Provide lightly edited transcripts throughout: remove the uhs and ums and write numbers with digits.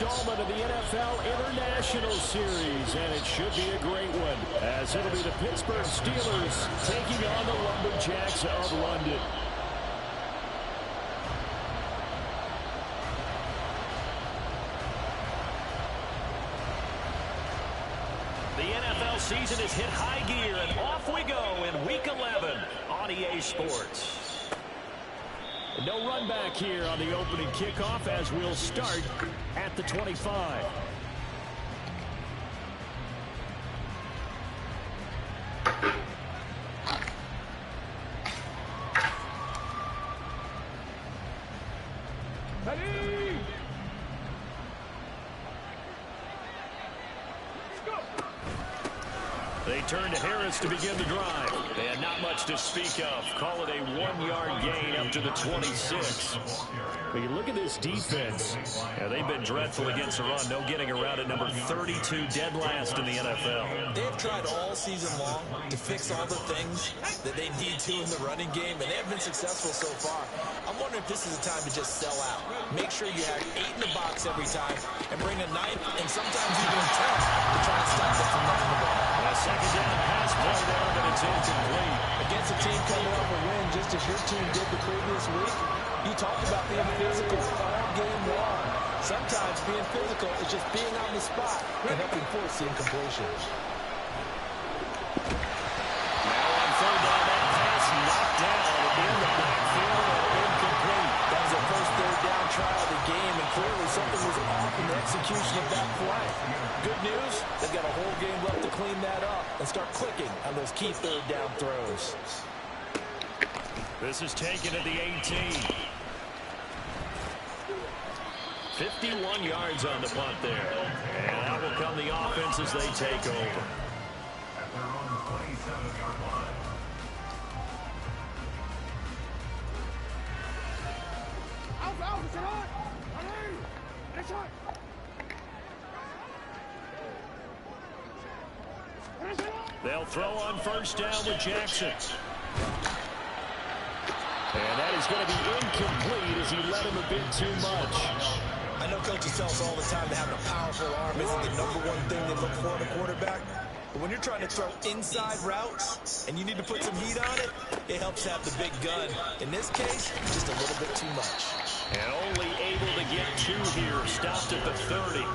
installment of the NFL International Series, and it should be a great one, as it'll be the Pittsburgh Steelers taking on the Lumberjacks of London. The NFL season has hit high gear, and off we go in Week 11 on EA Sports. No run back here on the opening kickoff as we'll start at the 25. Ready? They turn to Harris to begin the drive. And not much to speak of. Call it a 1-yard gain up to the 26. But you look at this defense. Yeah, they've been dreadful against the run. No getting around it. Number 32, dead last in the NFL. They've tried all season long to fix all the things that they need to in the running game, and they have been successful so far. I'm wondering if this is a time to just sell out. Make sure you have 8 in the box every time and bring a 9th and sometimes even a 10th to try and stop them from running the ball. A second down pass play there, but it's incomplete. Against a team coming off a win, just as your team did the previous week, you talked about being physical all game long. Sometimes being physical is just being on the spot and helping force the incompletion. Now on third down, that pass knocked down in the backfield and incomplete. That was their first third down trial of the game, and clearly something was off in the execution of that play. Good news, they've got a whole game left to clean that up and start clicking on those key third down throws. This is taken at the 18. 51 yards on the punt there. And out will come the offense as they take over. At their own 27-yard line. They'll throw on first down with Jackson. And that is going to be incomplete as he led him a bit too much. I know coaches tell us all the time that having a powerful arm isn't the #1 thing they look for in a quarterback. But when you're trying to throw inside routes and you need to put some heat on it, it helps have the big gun. In this case, just a little bit too much. And only able to get 2 here. Stopped at the 30.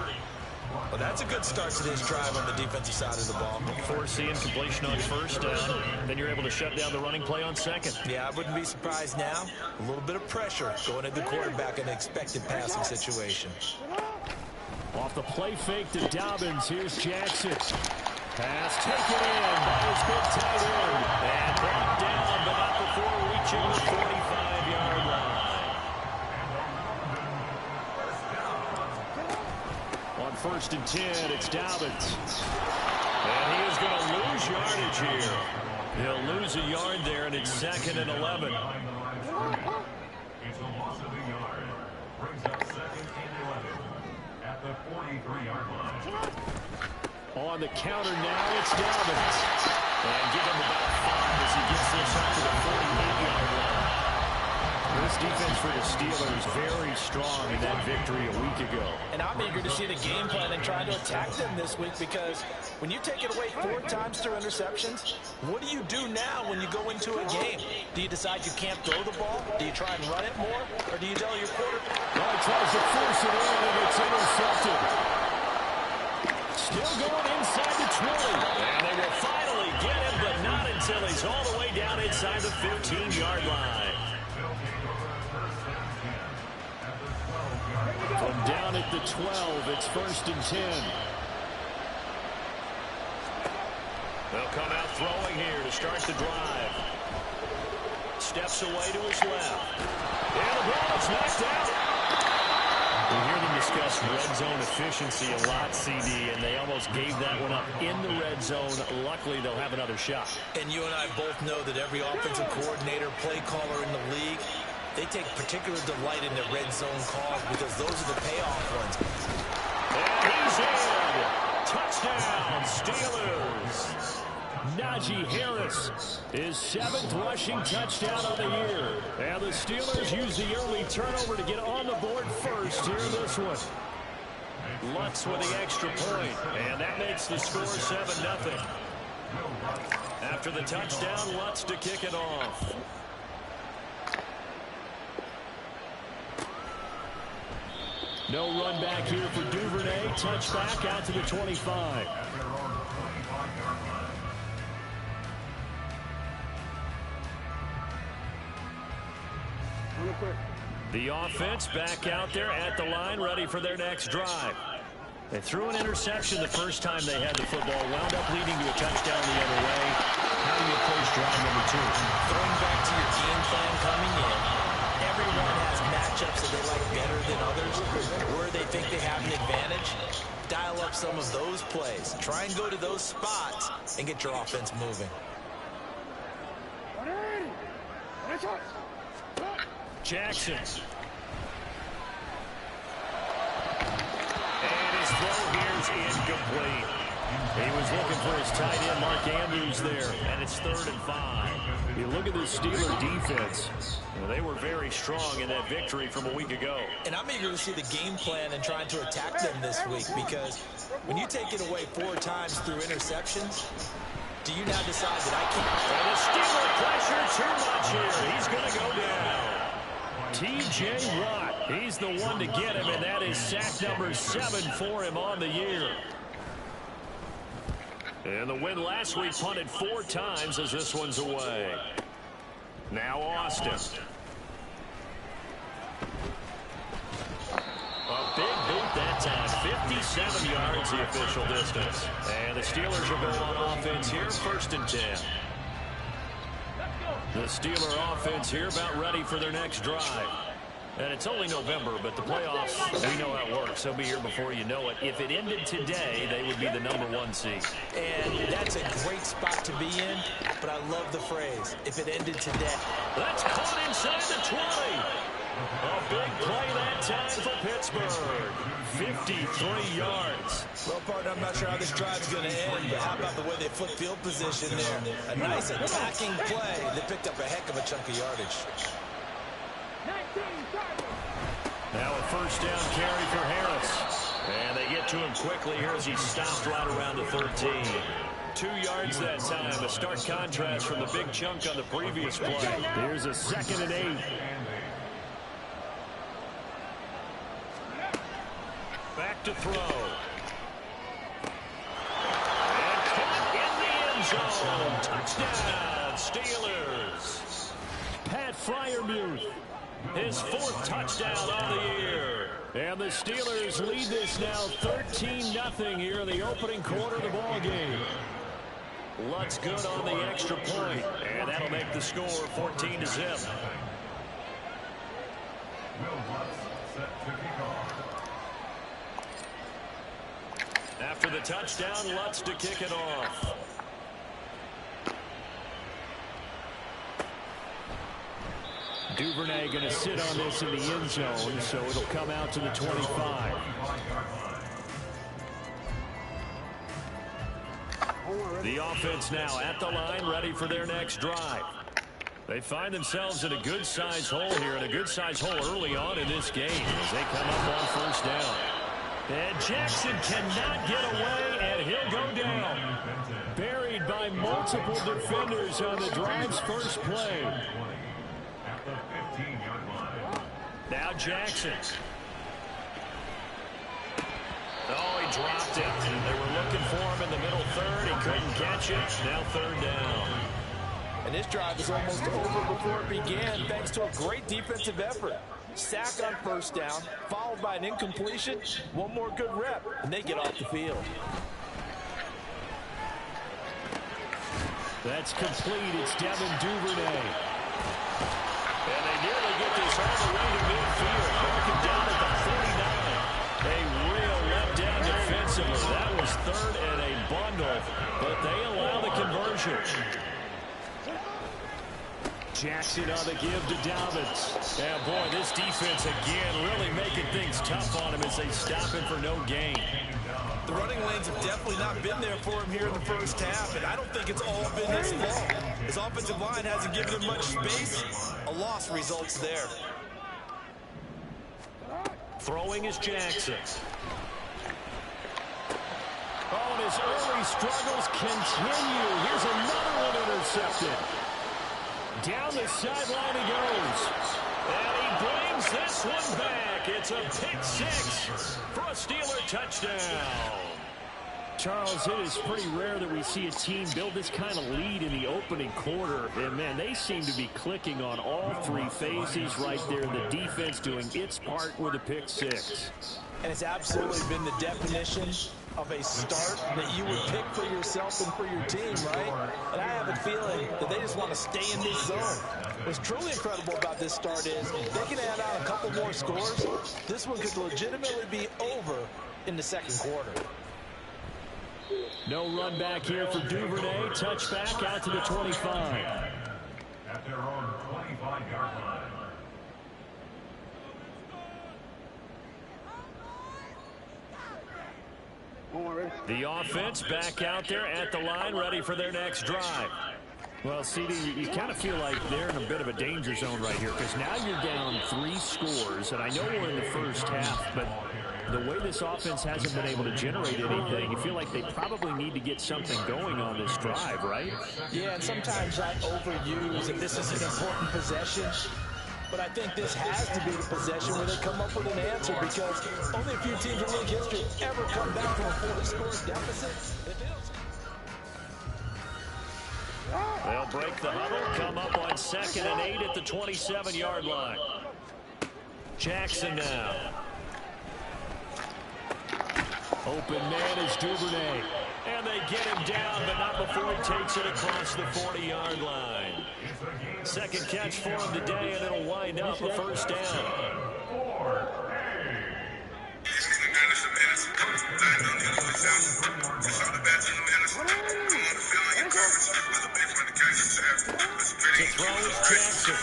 Well, that's a good start to this drive on the defensive side of the ball. Force the incompletion on first down. Then you're able to shut down the running play on second. Yeah, I wouldn't be surprised now. A little bit of pressure going at the quarterback in an expected passing situation. Off the play fake to Dobbins. Here's Jackson. Pass taken in by his big tight end. And brought down, but not before reaching the 45-yard line. On first and 10, it's Dobbins. And he is going to lose yardage here. He'll lose a yard there, and it's 2nd and 11. It's a loss of a yard. Brings up 2nd and 11 at the 43-yard line. On the counter now, it's Dobbins. And give him about 5 as he gets this up to the 48-yard line. This defense for the Steelers very strong in that victory a week ago. And I'm eager to see the game plan and try to attack them this week, because when you take it away 4 times through interceptions, what do you do now when you go into a game? Do you decide you can't throw the ball? Do you try and run it more? Or do you tell your quarterback? Well, he tries to force it in, and it's intercepted. Still going inside the 20. And they will finally get him, but not until he's all the way down inside the 15-yard line. From down at the 12, it's 1st and 10. They'll come out throwing here to start the drive. Steps away to his left. And the ball is knocked out. We hear them discuss red zone efficiency a lot, CD, and they almost gave that one up in the red zone. Luckily, they'll have another shot. And you and I both know that every offensive coordinator, play caller in the league, they take particular delight in their red zone calls because those are the payoff ones. And he's in. Touchdown, Steelers. Najee Harris, his 7th rushing touchdown of the year. And the Steelers use the early turnover to get on the board first here in this one. Lutz with the extra point, and that makes the score 7-0. After the touchdown, Lutz to kick it off. No run back here for Duvernay. Touchback out to the 25. The offense back out there at the line, ready for their next drive. They threw an interception the first time they had the football, wound up leading to a touchdown the other way. How do you approach drive number 2? Throwing back to your game plan coming in. Everyone has matchups that they like better than others, where they think they have an advantage. Dial up some of those plays. Try and go to those spots and get your offense moving. Jackson. And his throw here is incomplete. He was looking for his tight end, Mark Andrews, there, and it's 3rd and 5. You look at this Steeler defense. They were very strong in that victory from a week ago. And I'm eager to see the game plan and trying to attack them this week, because when you take it away 4 times through interceptions, do you now decide that I can't? And the Steeler pressure too much here. He's going to go down. T.J. Watt, he's the one to get him, and that is sack number 7 for him on the year. And the win last week punted 4 times as this one's away. Now Austin. A big boot that time. 57 yards the official distance. And the Steelers are going on offense here, 1st and 10. The Steeler offense here about ready for their next drive. And it's only November, but the playoffs, we know how it works. They'll be here before you know it. If it ended today, they would be the number 1 seed. And that's a great spot to be in, but I love the phrase, if it ended today. That's caught inside the 20. A big play that time for Pittsburgh. 53 yards. Well, partner, I'm not sure how this drive's going to end, but how about the way they flip field position there? A nice attacking play. They picked up a heck of a chunk of yardage. Now a 1st down carry for Harris. And they get to him quickly here as he stopped right around the 13. 2 yards that time. A stark contrast from the big chunk on the previous play. Here's a 2nd and 8. Back to throw. And caught in the end zone. Touchdown, Steelers. Pat Freiermuth, his 4th touchdown on the year. And the Steelers lead this now 13-0 here in the opening quarter of the ball game. Lutz good on the extra point, and that'll make the score 14-0. After the touchdown, Lutz to kick it off. Duvernay going to sit on this in the end zone, so it'll come out to the 25. The offense now at the line, ready for their next drive. They find themselves in a good-sized hole here, and a good-sized hole early on in this game as they come up on 1st down. And Jackson cannot get away, and he'll go down. Buried by multiple defenders on the drive's first play. Now Jackson. Oh, he dropped it. They were looking for him in the middle 3rd. He couldn't catch it. Now 3rd down. And this drive is almost over before it began, thanks to a great defensive effort. Sack on 1st down, followed by an incompletion. One more good rep, and they get off the field. That's complete. It's Devin Duvernay. And they nearly get this all the way to midfield. Broken down at the 49. A real letdown defensively. That was 3rd and a bundle, but they allow the conversion. Jackson on the give to Dobbins. Yeah, boy, this defense again really making things tough on him as they stop him for no gain. The running lanes have definitely not been there for him here in the 1st half, and I don't think it's all been his fault. His offensive line hasn't given him much space. A loss results there. Throwing is Jackson. his early struggles continue. Here's another one intercepted. Down the sideline he goes. And he brings this one back. It's a pick six for a Steeler touchdown. Charles, it is pretty rare that we see a team build this kind of lead in the opening quarter. And, man, they seem to be clicking on all three phases right there. The defense doing its part with a pick six. And it's absolutely been the definition of a start that you would pick for yourself and for your team, right? And I have a feeling that they just want to stay in this zone. What's truly incredible about this start is they can add on a couple more scores. This one could legitimately be over in the second quarter. No run back here for Duvernay. Touchback out to the 25. At their own 25-yard line. The offense back out there at the line, ready for their next drive. Well, CD, you kind of feel like they're in a bit of a danger zone right here because now you're down 3 scores, and I know we're in the first half, but the way this offense hasn't been able to generate anything, you feel like they probably need to get something going on this drive, right? Yeah, and sometimes I overuse if this is an important possession. But I think this has to be the possession where they come up with an answer because only a few teams in league history ever come back from a 4-score deficit. They'll break the huddle, come up on 2nd and 8 at the 27-yard line. Jackson now. Open man is Duvernay. And they get him down, but not before he takes it across the 40-yard line. Second catch for him today, and it'll wind up a first down. To throw is Jackson.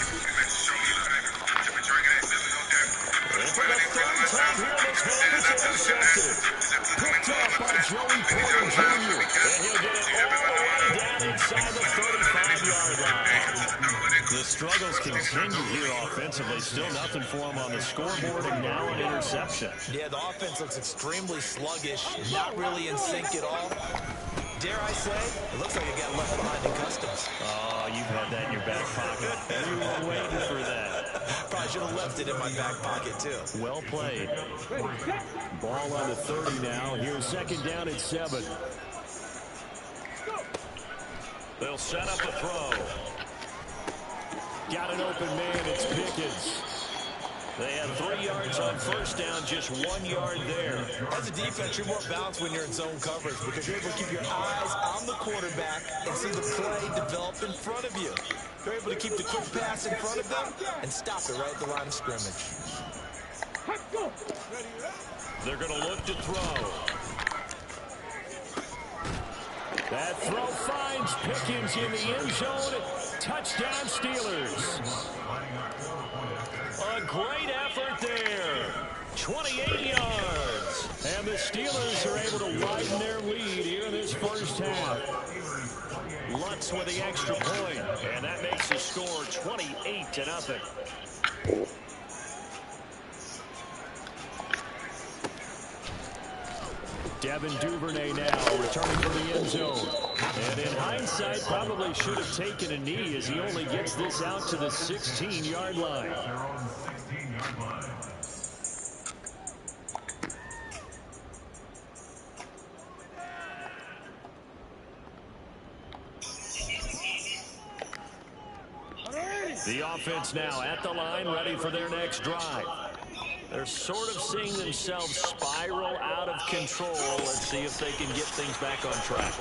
And for the third time here, this ball is intercepted. Picked up by Joey Porter Jr. And he'll get it all the way down inside the 35-yard line. The struggles continue here offensively. Still nothing for him on the scoreboard, and now an interception. Yeah, the offense looks extremely sluggish, not really in sync at all. Dare I say, it looks like it got left behind in customs. Oh, you've had that in your back pocket. You were waiting for that. Probably should have left it in my back pocket, too. Well played. Ball on the 30 now. Here's second down at 7. They'll set up a throw. Got an open man. It's Pickens. They have 3 yards on first down, just 1 yard there. As a defense, you're more balanced when you're in zone coverage because you're able to keep your eyes on the quarterback and see the play develop in front of you. You're able to keep the quick pass in front of them and stop it right at the line of scrimmage. They're going to look to throw. That throw finds Pickens in the end zone. Touchdown Steelers. A great effort there. 28 yards. And the Steelers are able to widen their lead here in this first half. Lutz with the extra point. And that makes the score 28-0. Devin Duvernay now returning from the end zone. And in hindsight, probably should have taken a knee as he only gets this out to the 16-yard line. The offense now at the line, ready for their next drive. They're sort of seeing themselves spiral out of control. Let's see if they can get things back on track.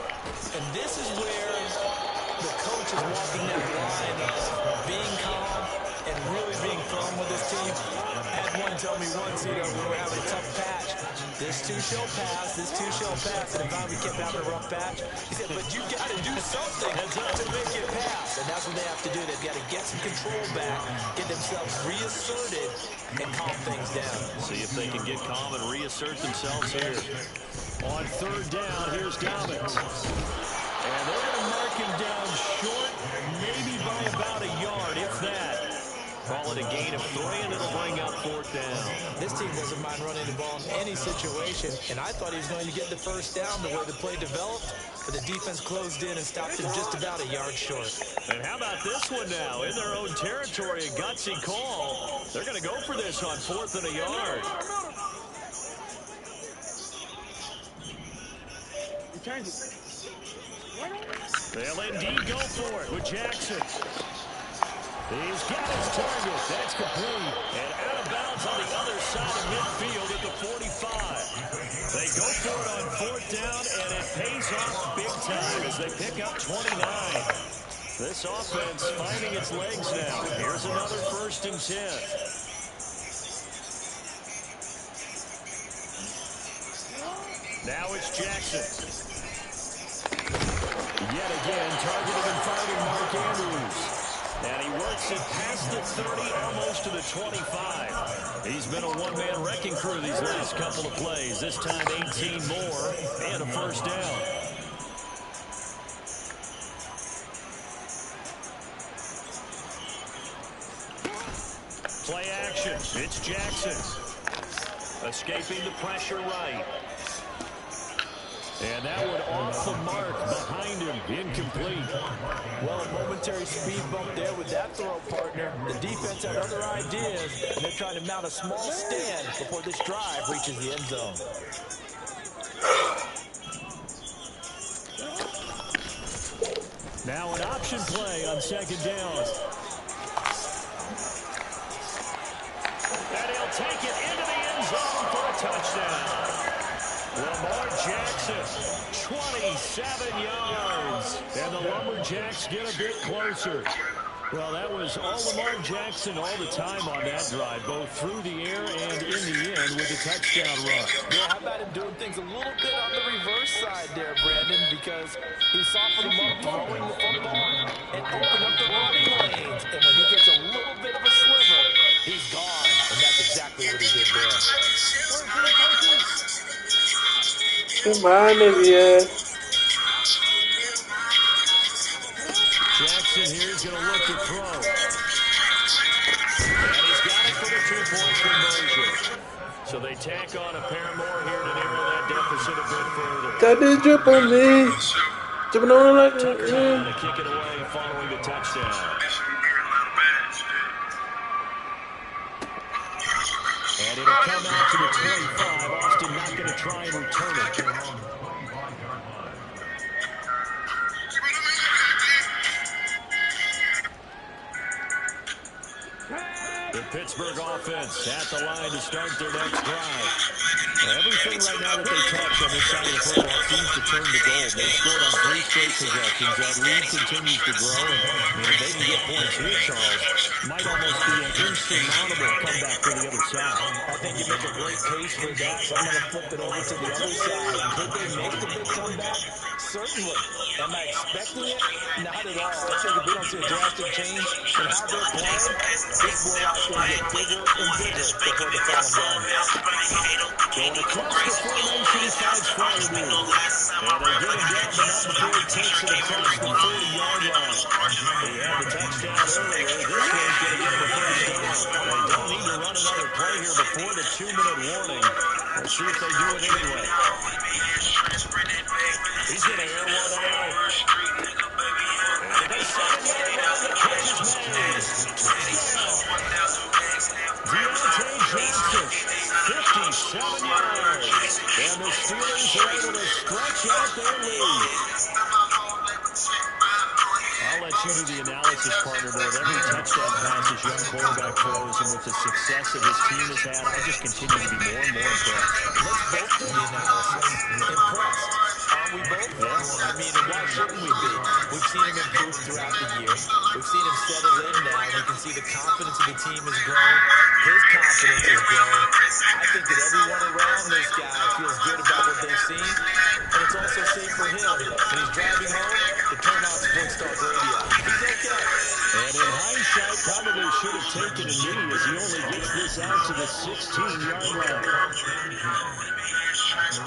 And this is where the coach is walking that line of being calm and really being firm with his team. I had one tell me once, when we're having a tough patch, this too shall pass, this too shall pass. And if we kept having a rough patch, he said, but you got to do something to make it pass. And that's what they have to do. They've got to get some control back, get themselves reasserted, and calm things down. See if they can get calm and reassert themselves here. On third down, here's Dobbins. And they're going to mark him down short, maybe by about a yard, if that. Call it a gain of 3, and it'll bring up 4th down. This team doesn't mind running the ball in any situation, and I thought he was going to get the first down the way the play developed, but the defense closed in and stopped him just about a yard short. And how about this one now? In their own territory, a gutsy call. They're going to go for this on 4th and a yard. They'll indeed go for it with Jackson. He's got his target. That's complete. And out of bounds on the other side of midfield at the 45. They go for it on 4th down, and it pays off big time as they pick up 29. This offense finding its legs now. Here's another 1st and 10. Now it's Jackson. Yet again, targeting and finding Mark Andrews. And he works it past the 30, almost to the 25. He's been a one-man wrecking crew these last couple of plays. This time 18 more and a 1st down. Play action. It's Jackson. Escaping the pressure right. And that one off the mark behind him. Incomplete. Well, a momentary speed bump there with that throw, partner. The defense had other ideas, and they're trying to mount a small stand before this drive reaches the end zone. Now an option play on 2nd down. And he'll take it into the end zone for a touchdown. Lamar Jackson, 27 yards. And the Lumberjacks get a bit closer. Well, that was all Lamar Jackson all the time on that drive, both through the air and in the end with a touchdown run. Well, how about him doing things a little bit on the reverse side there, Brandon, because he softened them up throwing the football and opened up the running lanes. And when he gets a little bit of a sliver, he's gone. And that's exactly what he did there. Come on, Olivia. Jackson here is going to look to throw. And he's got it for the 2-point conversion. So they tack on a pair more here to narrow that deficit a bit further. That did jump on me. Jumping on like that. Trying to kick it away following the touchdown. And it'll come out to the 25. Austin not going to try and return it. The Pittsburgh offense at the line to start their next drive. Everything right now that they touch on this side of the football seems to turn to gold. They've scored on 3 straight possessions. That lead continues to grow. And if they can get points here, Charles, might almost be an insurmountable comeback for the other side. I think you make a great case for that, so I'm going to flip it over to the other side. Could they make the big comeback? Certainly. Am I expecting it? Not at all. I think if we don't see a drastic change in how they're playing, this blowout's going to get bigger and bigger before the final game. Going across the formation, sides Friday. And they get him down, but not before he takes it across the 40-yard line. He had the touchdown earlier. This one's going to get the first down. They don't need to run another play here before the 2-minute warning. Let's see if they do it anyway. He's going to air one out. And the 7-yard line, the catch is made. Deontay Johnson, 57 yards. And the Steelers are able to stretch out their lead. I'll let you do the analysis, partner, but with every touchdown pass this young quarterback throws and with the success that his team has had, I just continue to be more and more impressed. Let's both do the analysis. Impressed. Aren't we both? Yes. I mean, and why shouldn't we be? We've seen him improve throughout the year. We've seen him settle in now. You can see the confidence of the team has grown. His confidence has grown. I think that everyone around this guy feels good about what they've seen. And it's also safe for him. When he's driving home, to turn on Sports Talk Radio. He's okay. And in hindsight, probably should have taken a knee as he only gets this out to the 16-yard line. The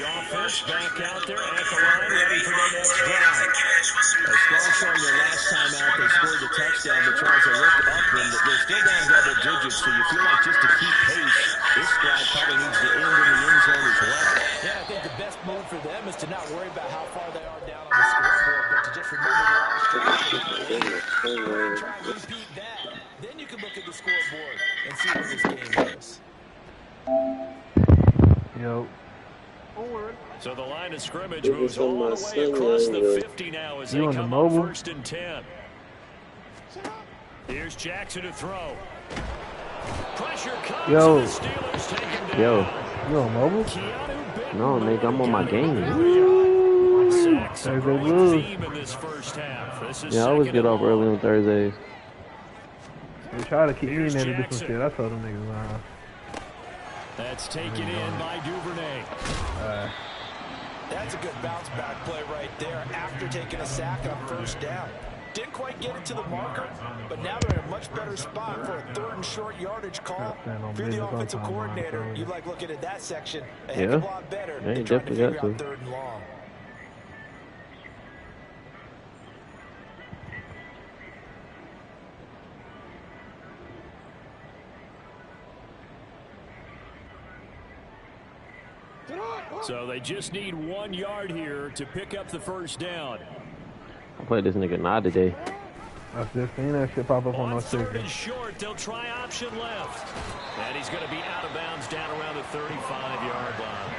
offense back out there at the line, ready for their next drive. As far as showing their last time out, they scored the touchdown, but Charles, I look up and they're still down double digits, so you feel like just to keep pace, this drive probably needs to end in the end zone as well. Yeah, I think the best move for them is to not worry about how far they are down on the scoreboard, but to just remember the last drive. Try and repeat that. Then you can look at the scoreboard and see where this game is. Yo. So the line of scrimmage moves all the way across the 50 now as they come up 1st and 10. Here's Jackson to throw. Pressure comes. Yo. And the Steelers take him down. Yo. You on mobile? No, nigga, I'm on my game. Sacks a growing theme in this first half. This is Yeah, I always get off early on Thursdays. They try to keep me in there to do some shit. I told them niggas, nah. That's taken in by Duvernay. That's a good bounce back play right there after taking a sack on 1st down. Didn't quite get it to the marker, but now they're in a much better spot for a 3rd and short yardage call. If you're the offensive coordinator, you like looking at that section a heck of a lot better than trying to figure out 3rd and long. So they just need 1 yard here to pick up the 1st down. I played this nigga not today. I just seen that shit pop up on my 3rd sticker. and short, they'll try option left. And he's going to be out of bounds down around the 35-yard line.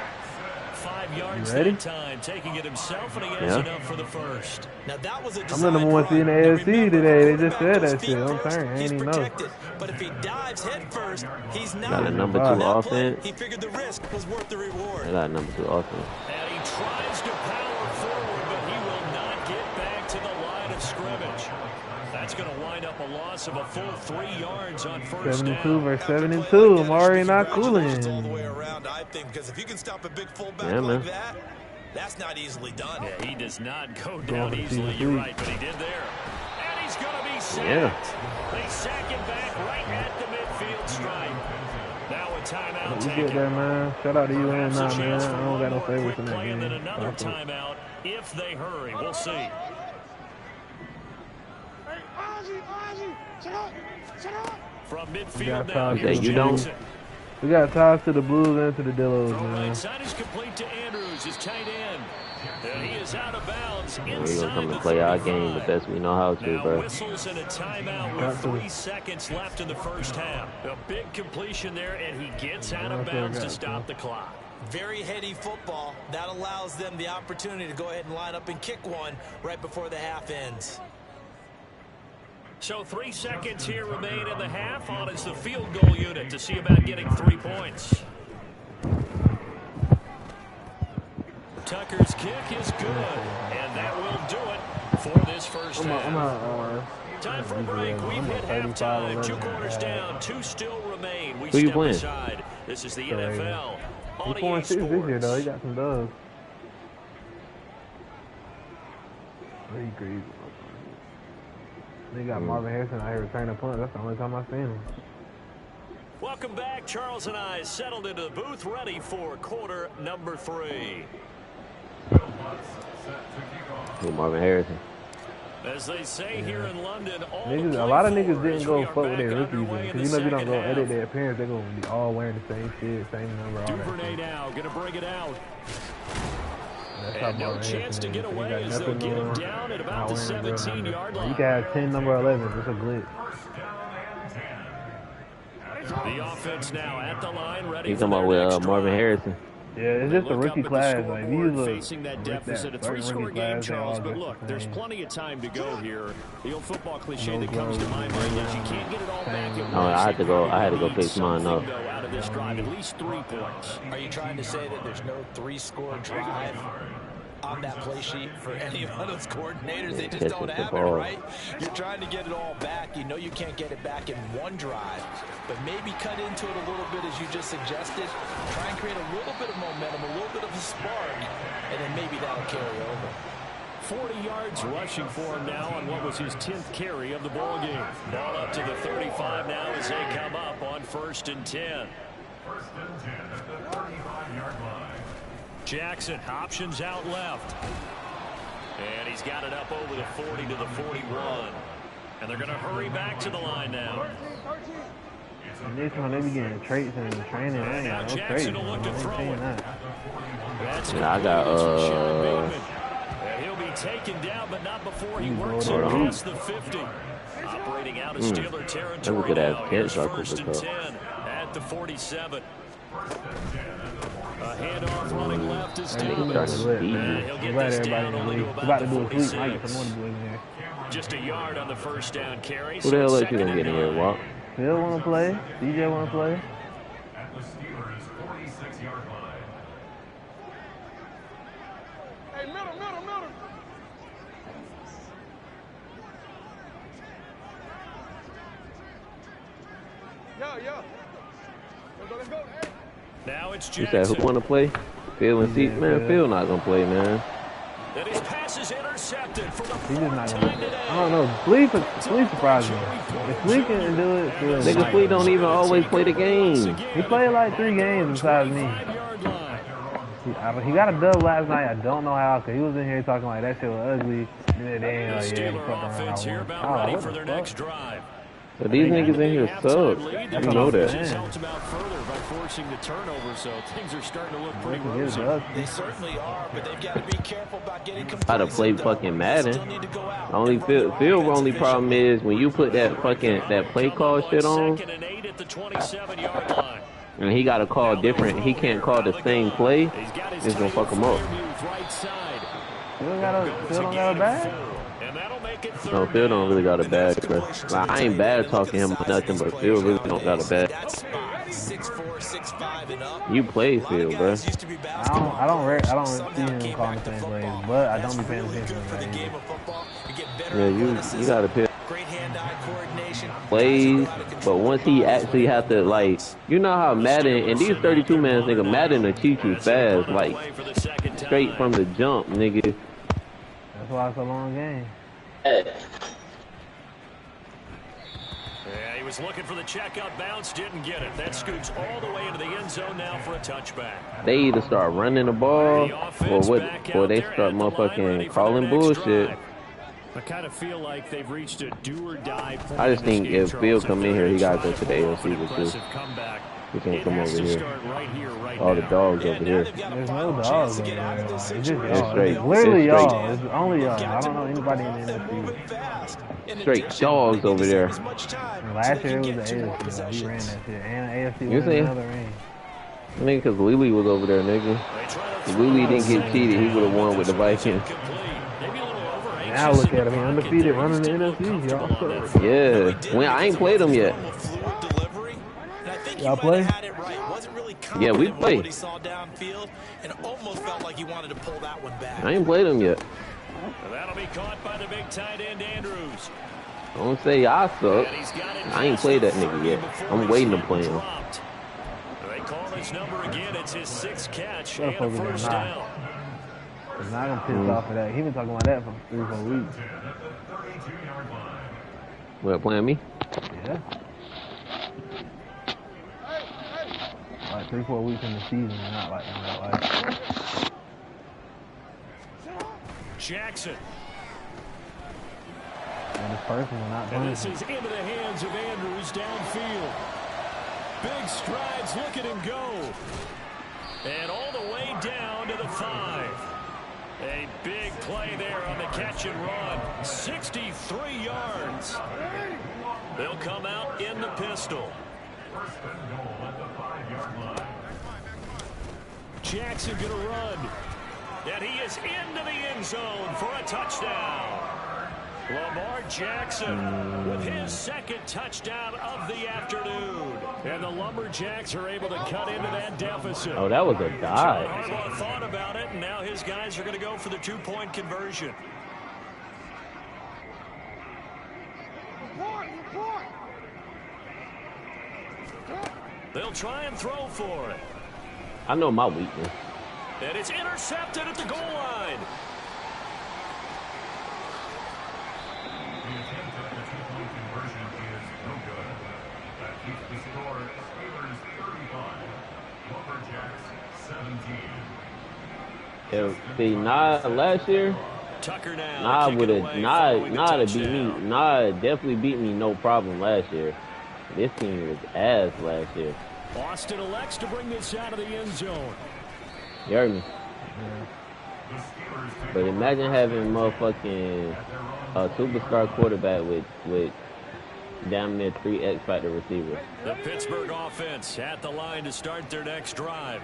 5 yards that time, taking it himself, and he has enough for the 1st. Now that was a I'm the number 1 seed in the AFC today. They just said that shit. I'm sorry, I ain't even know. But if he dives head first, he's not. Got a number 2 offense. He figured the risk was worth the reward. I got a number 2 offense. And he tries to power forward, but he will not get back to the line of scrimmage. That's going to wind up a loss of a full 3 yards on 1st down. 72 versus 72. I'm already not cooling. All the way around, I think, because if you can stop a big fullback like that, that's not easily done. Yeah, he does not go down easily. You're right, but he did there. And he's going to be sacked. They sack him back right at the midfield stripe. Now a timeout taken. You get that, man. Shout out to you and man. I don't got no favorites in that game. And then another timeout if they hurry. We'll see. From midfield now, you don't. We got ties to the Blues and to the Dillos, man. Inside is complete to Andrews, his tight end. And he is out of bounds We're gonna come and play our game the best we know how to, now bro. Whistles and a timeout with 3 seconds left in the 1st half. A big completion there, and he gets out of bounds to stop the clock. Very heady football. That allows them the opportunity to go ahead and line up and kick one right before the half ends. So 3 seconds here remain in the half. On is the field goal unit to see about getting 3 points. Tucker's kick is good, and that will do it for this 1st half. Time for a break. We've hit halftime. 2 quarters down. 2 still remain. We step aside. This is the NFL on EA Sports. This year, though. He got some dubs. He crazy. They got Marvin Harrison out here returning a punt. That's the only time I've seen him. Welcome back. Charles and I settled into the booth, ready for quarter number 3. Hey, Marvin Harrison. As they say here in London, a lot of niggas didn't go fuck with their rookies. Because you know if you don't go edit their appearance, they're going to be all wearing the same shit, same number, all Duvernay now going to bring it out. And no chance to get away as they'll get him down at about the 17-yard line. You can have 10, number 11. It's a glitch. The offense now at the line, ready. He's talking about with Marvin Harrison. Yeah, it's just a rookie class. Like, facing that deficit, a 3-score game, Charles. But look, there's plenty of time to go here. The old football cliche that comes to my mind is you can't get it all back at once. No, I had to go fix mine up. Out of this drive, at least 3 points. Are you trying to say that there's no 3-score drive on that play sheet for any of those coordinators? They just don't have it, right? You're trying to get it all back. You know you can't get it back in one drive, but maybe cut into it a little bit as you just suggested. Try and create a little bit of momentum, a little bit of a spark, and then maybe that'll carry over. 40 yards rushing for him now on what was his 10th carry of the ball game. Ball up to the 35 now as they come up on 1st and 10. Jackson options out left. And he's got it up over the 40 to the 41. And they're going to hurry back to the line now. And this one, they be getting traits in the training. I ain't got no traits. Jackson will look to throw it. That's Yeah, I got, and he'll be taken down, but not before he works it past the 50. Operating out of Steeler territory now. Here's first and 10 at the 47. A handoff running left is Thomas. He'll get this down only to about the 46. Just a yard on the first down carry. Who the hell let you gonna get in here, Walt? Phil want to play. DJ want to play. At the Steelers' 46-yard line. Hey, middle. Yeah. Let's go. Now it's You Jackson. said who want to play? Phil and C. Man, Phil not gonna play, man. And his pass is intercepted for the He's just not fourth gonna. time today. I don't know. Gleewk surprised me. If Gleewk can do it, Phil. Nigga, Flea don't even always play the game. He played like 3 games besides me. 5-yard line. He got a dub last night. I don't know how, because he was in here talking like that shit was ugly. Then they ain't like, yeah, Steeler fuck around. offense here I about won. ready What for the their fuck? next drive. But these niggas in here suck. You know that. Just helped him out further by forcing the turnover, so things are starting to look pretty He is rosy. ugly. They certainly are, but they've got to be careful about getting complacent. I'd have played though. fucking Madden. Still need to go out. Only Phil only problem is when you put that play call shit on, Second and 8 at the 27-yard line. and he got to call different. He can't call the same play. He's got his It's gonna fuck him up. right side. Phil don't got a bag? And that'll make it No, Phil don't really got a bag, bro. Like, I ain't bad talking him or nothing, but Phil really don't got a bag. That spot, 6'4", 6'5", and up. You play Phil, bro. Used to be I don't see him calling the same plays, but I don't be paying attention good for to the that. game of football. You get better Yeah, you athleticism, got to pick great hand-eye coordination. plays, but once he actually have to, like, you know how Madden, and these 32-man nigga, Madden will cheat you fast, like, straight from the jump, nigga. That's why it's a long game. Yeah, he was looking for the checkout bounce, didn't get it. That scoots all the way into the end zone now for a touchback. They either start running the ball, or they start motherfucking calling bullshit. I kind of feel like they've reached a do-or-die point. I just in this think game, if Charles. Phil come in here, he got to go to the An AFC with impressive this. comeback. He can't It come has over to here. start right here, right All the now. dogs over here. There's no dogs over there. Like, it's just y'all. straight. It's literally It's straight. y'all. It's only y'all. I don't know anybody in the NFC. Straight dogs over there. And last year it was the AFC. Though. He ran that shit. And the AFC You won see? another ring. Nigga, because Lily was over there, nigga. If Lily didn't get cheated, he would have won with the Vikings. Now look at him. He undefeated running the NFC, y'all. Yeah. I ain't played him yet. Y'all play? Yeah, we play. What he saw downfield and almost felt like he wanted to pull that one back. I ain't played him yet. That'll be caught by the big tight end Andrews. Don't say I suck. I ain't played that nigga yet. I'm waiting to play him. They call his number again. It's his 6th catch Shut and a up, first nah. down. He's not gonna piss off of that. He been talking about that for 3-4 weeks. What, playing me? Yeah. Like 3-4 weeks in the season, not like in real life. Jackson. And this person will not And playing. this is into the hands of Andrews downfield. Big strides, look at him go. And all the way down to the 5. A big play there on the catch and run. 63 yards. They'll come out in the pistol. Jackson gonna run. And he is into the end zone for a touchdown. Lamar Jackson with his 2nd touchdown of the afternoon. And the Lumberjacks are able to cut into that deficit. Oh, that was a John dive. Harbaugh thought about it, and now his guys are going to go for the 2-point conversion. They'll try and throw for it. I know my weakness. And it's intercepted at the goal line. The attempt at the 2-point conversion is no good. That keeps the score. 35, Lumberjacks 17. 2 Steelers See, last year, Tucker now. would have beat me. Definitely beat me, no problem last year. This team was ass last year. Austin elects to bring this out of the end zone. You heard me. But imagine having motherfucking a superstar quarterback with damn near 3 X factor receivers. The Pittsburgh offense at the line to start their next drive.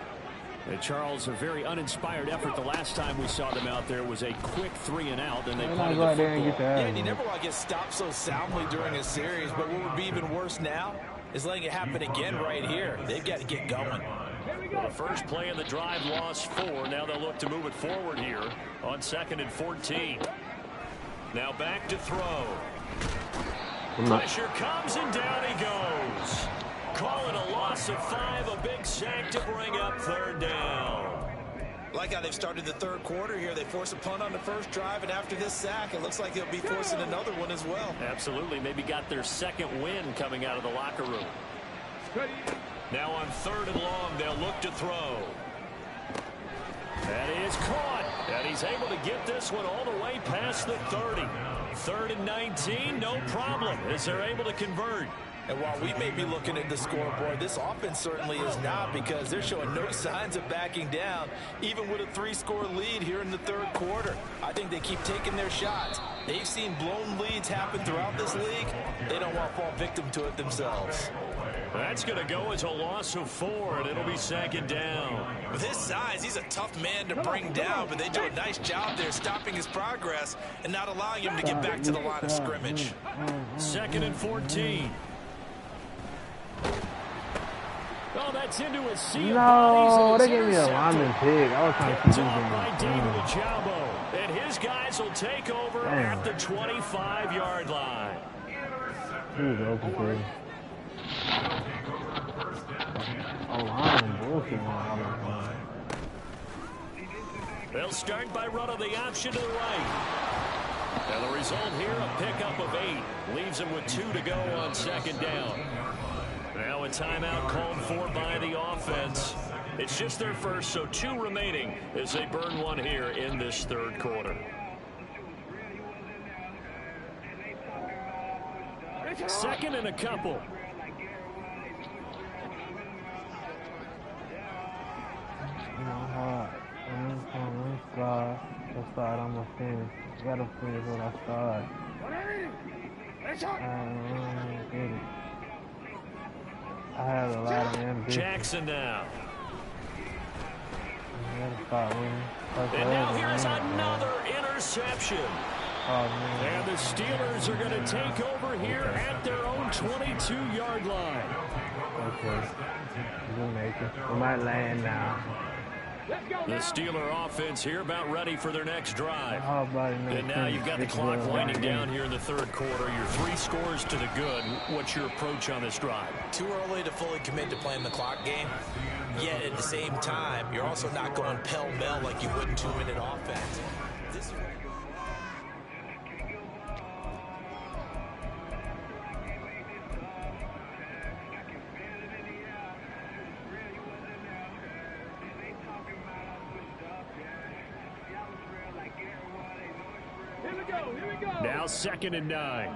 And Charles, a very uninspired effort the last time we saw them out there was a quick 3 and out, and they punted the football. Yeah, and you never want to get stopped so soundly during a series, but what would be even worse now is letting it happen again right here. They've got to get going. Well, the first play of the drive lost 4. Now they'll look to move it forward here on 2nd and 14. Now back to throw. Pressure comes and down he goes. Call it a loss of 5, a big sack to bring up 3rd down. Like how they've started the 3rd quarter here. They force a punt on the first drive, and after this sack, it looks like they'll be forcing another one as well. Absolutely. Maybe got their 2nd win coming out of the locker room. Now on 3rd and long, they'll look to throw. That is caught. And he's able to get this one all the way past the 30. 3rd and 19, no problem, as they're able to convert. And while we may be looking at the scoreboard, this offense certainly is not, because they're showing no signs of backing down, even with a 3-score lead here in the 3rd quarter. I think they keep taking their shots. They've seen blown leads happen throughout this league. They don't want to fall victim to it themselves. That's going to go as a loss of 4, and it'll be 2nd down. With his size, he's a tough man to bring down, but they do a nice job there stopping his progress and not allowing him to get back to the line of scrimmage. 2nd and 14. Oh, that's into a sea of No, bodies. they gave me a lineman pick. I was trying to keep him by David Ojabo. And his guys will take over at the 25-yard line. He was open for it. Oh, lineman bullshit. They'll start by running the option to the right. And the result here, a pickup of 8. Leaves them with 2 to go on 2nd down. Now a timeout called for by the offense. It's just their first, so 2 remaining as they burn one here in this 3rd quarter. 2nd and a couple. Start, I'm gonna finish. Gotta finish when I start. I had a lot of ambition. Jackson now. And now here's another interception. Oh, man. And the Steelers are going to take over here at their own 22-yard line. Okay. We'll make it. We might land now. The Steeler offense here about ready for their next drive. And now you've got the clock winding down here in the 3rd quarter. Your 3 scores to the good. What's your approach on this drive? Too early to fully commit to playing the clock game. Yet at the same time, you're also not going pell-mell like you would in 2-minute offense. Now 2nd and 9.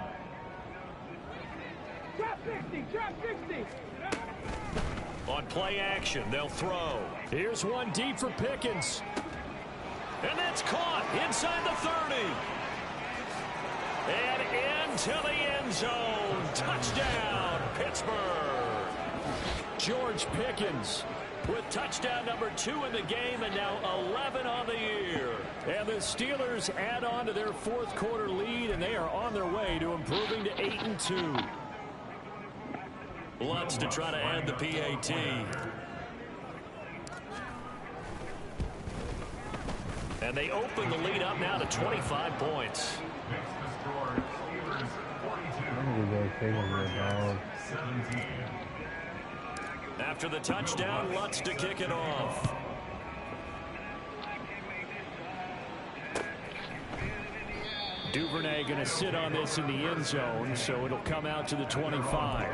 Drop 60, drop 60. On play action, they'll throw. Here's one deep for Pickens. And that's caught inside the 30. And into the end zone. Touchdown, Pittsburgh. George Pickens with touchdown number 2 in the game, and now 11 on the year. And the Steelers add on to their 4th quarter lead, and they are on their way to improving to 8-2. Lutz to try to add the PAT. And they open the lead up now to 25 points. After the touchdown, Lutz to kick it off. Duvernay going to sit on this in the end zone, so it'll come out to the 25.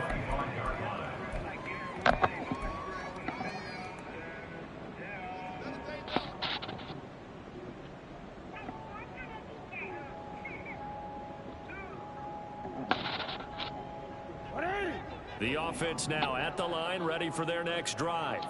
The offense now at the line, ready for their next drive.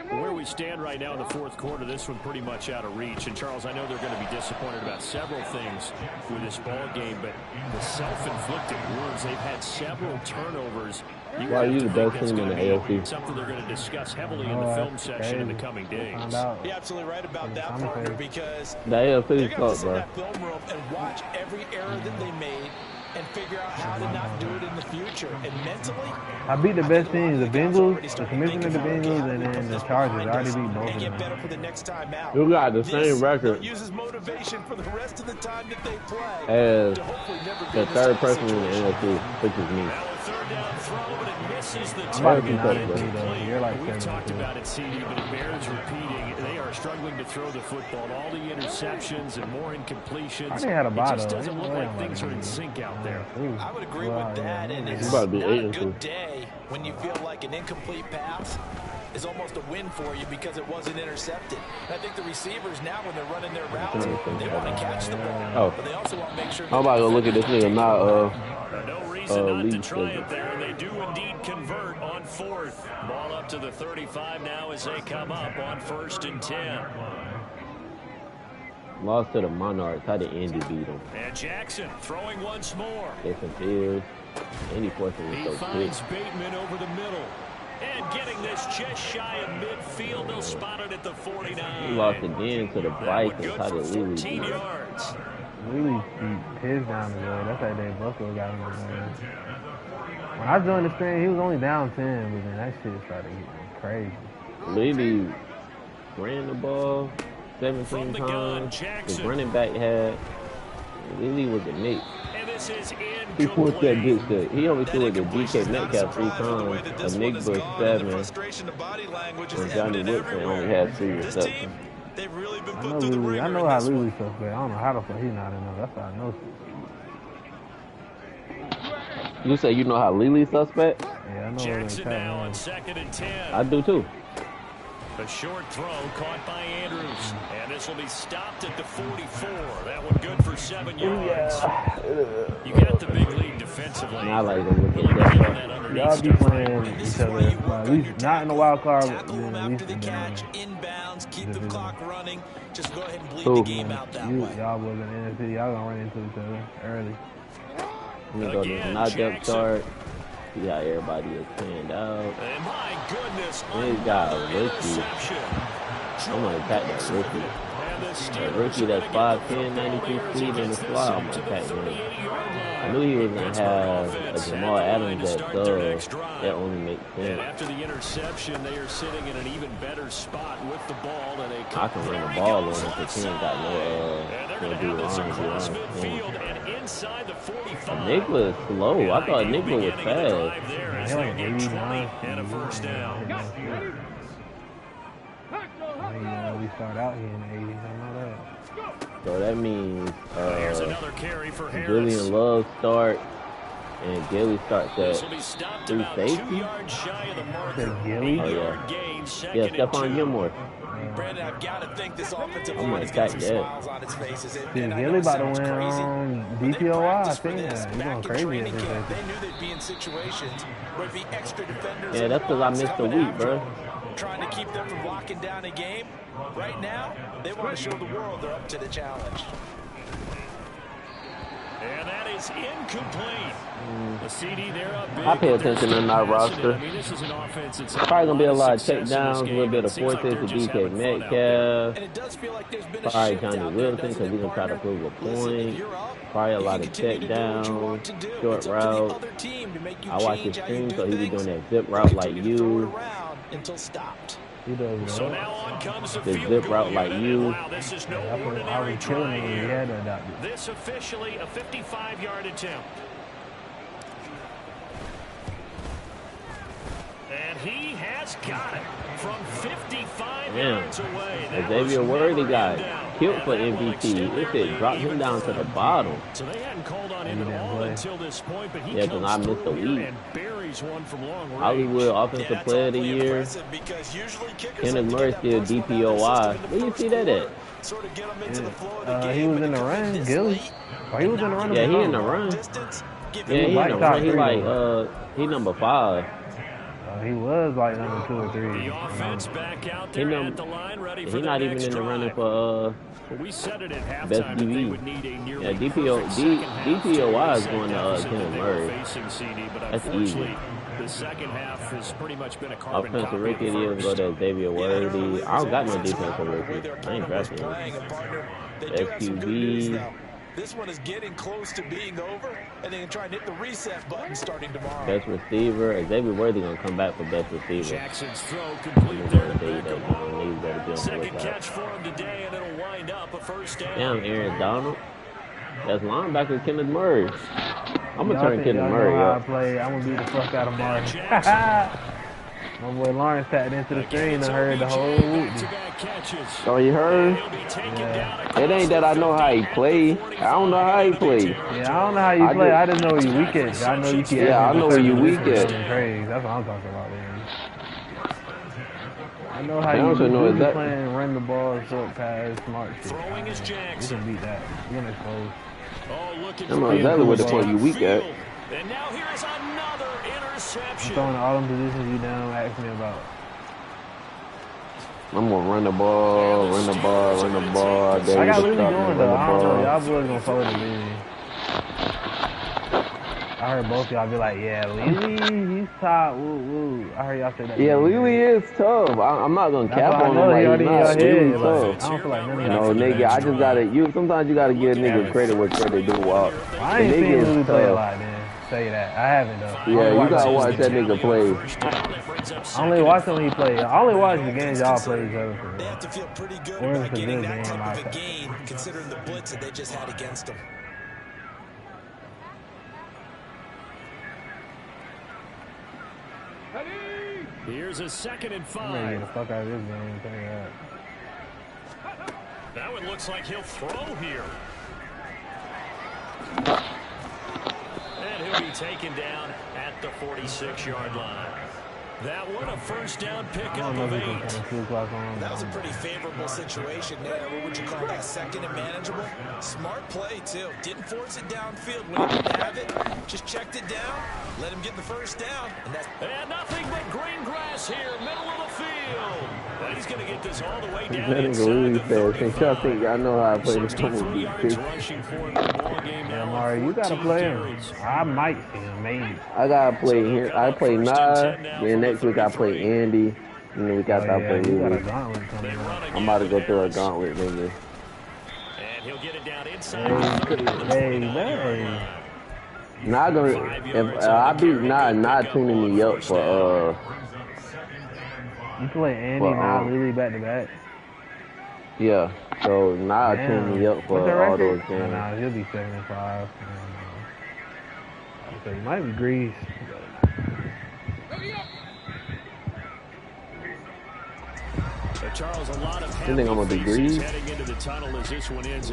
Where we stand right now in the fourth quarter, this one pretty much out of reach. And, Charles, I know they're going to be disappointed about several things with this ball game, but the self-inflicted wounds, they've had several turnovers. Why are you the best team in the AFC? Something they're going to discuss heavily in the film section in the coming days. You're absolutely right about that, partner, because the AFC they're going to sucks, sit in bro. that film room and watch every error that they made and figure out how to not do it in the future. And mentally, I beat the best teams, the Bengals, the commission of the Bengals, and then the Chargers. I already beat both and of get better them. for the next time out. You got the same record Uses motivation for the rest of the time that they play as to hopefully never the be third person in the NFC, which is me. Now a third down throw, but it misses the I'm about to target. be Target. nice, though. You're like We've 7-2. talked about it, CD, but it bears repeating. They are struggling to throw the football. All the interceptions and more incompletions. I didn't have a It bottle. just doesn't Ain't look no way like I'm things about are to in be- sync out there. I would agree with that, and it's about to be not a 8-2. good day when you feel like an incomplete pass is almost a win for you because it wasn't intercepted. And I think the receivers now, when they're running their routes, they want to catch the ball, Oh. but they also want to make sure. I'm about to go look at this nigga now. No reason not to lead try schedule. it there, and they do indeed convert on fourth. Ball up to the 35 now as they come up on 1st and 10. Lost to the Monarchs. How did Andy beat him? And Jackson throwing once more. Jason Fields. Andy Fortson He was so finds quick. Bateman over the middle. And getting this just shy of midfield. They'll spot it at the 49. He lost again to the That one Vikings. good How for did Lily 14 beat him? yards. Really beat his down as well. That's like they Buffalo got him. When I joined the stream, he was only down 10, but then that shit started getting crazy. Lily ran the ball 17 From the gun, times. His Jackson. running back had. Lily was a Nick. And this is He forced that incomplete. bitch to. He only threw it to DK Metcalf 3 times. A Nick Bush 7. And Johnny Woodson only had 3 receptions. They've really been I put know through the Lily. I ringer know in how this one. Lily stuff, but I don't know how the fuck he not in there. That's how I know. You say you know how Lily suspect? Yeah, I know what Jackson they now on tell 2nd and 10. I do too. A short throw caught by Andrews. And this will be stopped at the 44. That one good for 7 yards. You got the big lead defensively. And I like them looking Really at getting that. that underneath Y'all be stuff. playing each other, at least not in the wild card, but Tackle them at after least the in catch, the inbounds, keep the clock running. Just go ahead and bleed Who? the game out that way. y'all was in the NFC. Y'all gonna run into each other early. We go to the Again, not depth Jackson. chart. See how everybody is panned out. And my goodness, This guy, another rookie. interception. I'm gonna attack that rookie. And the That Steelers rookie are that's gonna get 5'10", 92 football speed in the as he fly. I'm gets gonna this attack up to the him. 38-yard line. I knew he was gonna Pittsburgh have a offense Jamal at the line Adams to that start their next sub. drive. That only makes And sense. after the interception, they are sitting in an even better spot with the ball. And they I can run the ball on him because he ain't got no and they're going to gonna do have this arms across around. midfield and inside the 45. Nicola is slow. I thought Nicola was Beginning of the drive fast. there as He they like get 89. 20 and a first down. We start out here in the 80s. I know that. So that means Here's another carry for Harris. Julian Love start and Gilly starts This will at be stopped through about safety. 2 yards shy of the marker. Said Gilly? Oh, yeah. 8-yard gain, second Yeah, and Stephon 2. Gilmore. Brandon, I've got to think this offensive I'm line gonna has got attack some that. smiles on its faces. And, Dude, and I know Gilly it about to sounds win crazy. on When they DPOI. I practiced for think this that. He's back going in crazy at training this camp, thing. they knew they'd be in situations where it'd be extra defenders. Yeah, in that's the 'cause I box missed a coming week, after bro. them, trying to keep them from locking down a game. Right now, they want to show the world they're up to the challenge. And that is incomplete. The CD, they're up big. I pay but they're attention still in our passing it. roster. I mean, this is an offense that's Probably gonna be a lot of success in this checkdowns, a game. little bit It of seems like forces they're to just DK having fun out there. Metcalf. And it does feel like there's been a Probably shift Johnny out there, Wilson doesn't because it, he's gonna try to partner? prove a Listen, if point. you're up, Probably a you lot can of continue to do what you checkdowns, want to do. short It's up to the routes. other team to make you I watch his change how you stream, do so he be things. doing that zip They route like continue to throw it you. around until stopped. He does So well. now on comes the The field zip goal route like unit. you. Wow, this is no I ordinary was killing try him when he here. had that doctor. This officially a 55-yard attempt. And he has got it from 55 yards away. That Xavier was Worthy never got in doubt. killed for That will MVP. extend It their said drop lead him even down to the further. bottom. So they hadn't called on him He at didn't all play. until this point, but he Yeah, 'cause I comes missed through a here week. and buries one from long range. Hollywood Offensive Player of the Year. Kenneth Murray still DPOI. Where you see that at? Sort of get them into the flow of the He game, was but in to the come in run, this Gilly. late Oh, he was in the run. Yeah, of he the in the zone. run. distance, give Yeah, him he like top three, he number 5. He was like number 2 or 3. The offense back out He there num- at the line, ready for He's the not even next in the running drive. for We said it at best halftime that they DB. would need a nearly Yeah, DPOY is going to Kenneth Murray. facing CD, but That's easy. unfortunately, the second half has pretty much been a carbon Offensive copy rookie of of the the year first. go to Xavier Worthy. I don't got no defensive where rookie. their I ain't opponent was drafting him. playing, and partner, they do have some good news, SQB. though. This one is getting close to being over, and they can try and hit the reset button starting tomorrow. Best receiver. Xavier Worthy gonna come back for best receiver. Jackson's throw complete there to Beckham. He's better be on the Second lookout. catch for him today, and it'll wind up a first down. Damn, Aaron Donald. That's linebacker Kenneth Murray. I'm gonna turn Kenneth Y'all Murray know how I up. play. I'm gonna beat the fuck out of Martin. My boy Lawrence tapped into the screen and heard the whole whoop. Back-to-back catches. Oh, you heard? He'll be taken Yeah. down It ain't that I know how he play. I don't know how he play. Yeah, I don't know how you play. I just know where you weak at. I know you can. Yeah, I know where you weak at. Crazy. That's what I'm talking about, man. I know how I you also know do exactly. playing, run the ball, short pass, smart shit. Throwing is You Jackson. can beat that. You can expose. Oh, looking I know for exactly what the the fuck you weak at. And now here's another I'm interception. throwing all them positions you down ask me about. I'm gonna run the ball, run the ball, run the ball. I got Lily going though. I don't know. Y'all boys gonna fold the Lily. I heard both y'all be like, yeah, Lily, he's top. Woo woo. I heard y'all say that. Yeah, Lily is tough. I'm not gonna cap on him He like already he's in not. your Lily's head. tough. Like, I don't feel like none of No, y'all. nigga, I just gotta. Sometimes you gotta give niggas credit where credit due. Walk. I ain't The seen nigga is Lily play a tough. lot, man. Say that. I haven't though. Yeah, you gotta watch that nigga play. I only watch him when he play. I only watch the games y'all play each other for. They have to feel pretty good Or about it's a getting good that game, type of a like- gain, considering the blitz that they just had against them. Here's a 2nd and I'm ready to 5. get the fuck out of this game. Tell you that. That one looks like he'll throw here. And he'll be taken down at the 46-yard line. That one a first down I pickup don't know of if he can 8. kind of 2 o'clock on. That was a pretty favorable situation there. What would you call that? Second and manageable? Smart play, too. Didn't force it downfield when he didn't have it. Just checked it down, let him get the first down. And nothing but green grass here, middle of the field. And he's going to get this all the way down That nigga inside really the fast. Think y'all 35. think I know how I play this 63 movie. yards rushing for him in the ball game Yeah, now. Mari, you gotta 14 play him. carries. I might see him, maybe. I gotta play here. I play Nye. Then next week I play Andy. And then we got to play you got a Lily. gauntlet coming up. I'm about to go through a gauntlet, nigga. And he'll get it down inside the 30 to the Hey, 29-yard hey. line. Not gonna. If I beat not tuning me up for You play Andy, Well, now Lily back to back. yeah. So not Damn. tuning me up What's for their all those record? games. Nah, he'll be 7 and 5. So he might be Grease. Charles, a lot of You think I'm gonna be happy faces Grease? heading into the tunnel as this one ends.